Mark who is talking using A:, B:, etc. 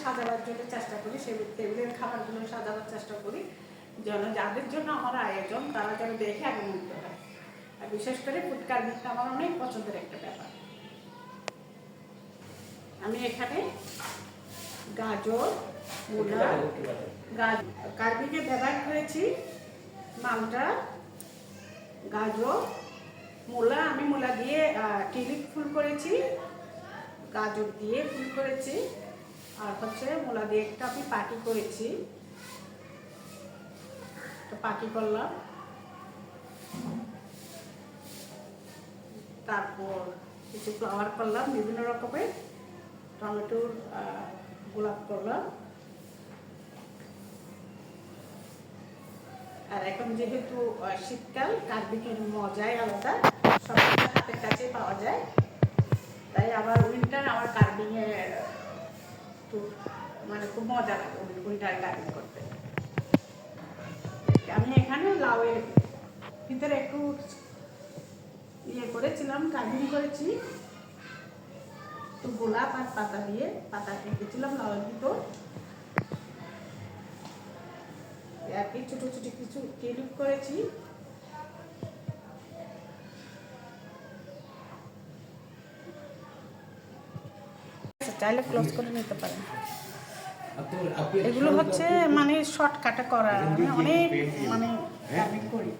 A: সাজাবার জন্য চেষ্টা করি, সেই টেবিলের খাবারগুলো সাজাবার চেষ্টা করি যেন যাদের জন্য আমার আয়োজন তারা যেন দেখে আগে মুগ্ধ হয়। আর বিশেষ করে ফুড কার্ভিংটা আমার অনেক পছন্দের একটা ব্যাপার। আমি এখানে গাজর, মূলা, কার্ভিংয়ে ব্যবহার করেছি মালটা, গাজর, মূলা। আমি মূলা দিয়ে টিউলিপ ফুল করেছি, গাজর দিয়ে ফুল করেছি, আর হচ্ছে মূলা দিয়ে একটা আমি পাটি করেছি, পাটি করলাম। তারপর কিছু ফ্লাওয়ার করলাম বিভিন্ন রকমের, টমেটোর গোলাপ করলাম। আর এখন যেহেতু শীতকাল, কার্ভিংয়ের মজাই আলাদা, সব হাতের কাছে পাওয়া যায়, তাই আবার উইন্টার আমার কার্ভিংয়ে মানে খুব মজা লাগে উইন্টার কার্ভিং করতে। আমি এখানে লাউয়ের ভিতরে একটু ইয়ে করেছিলাম, কার্ভিং করেছি, তো গোলাপ আর পাতা দিয়ে পাতা কেটেছিলাম লাউয়ের ভিতর, আর কি ছোট ছোট কিছু টিউলিপ করেছি। চাইলে ক্লোজ করে নিতে পারেন। এগুলো হচ্ছে মানে শর্টকাটে করা, আমি অনেক মানে কার্ভিং করি।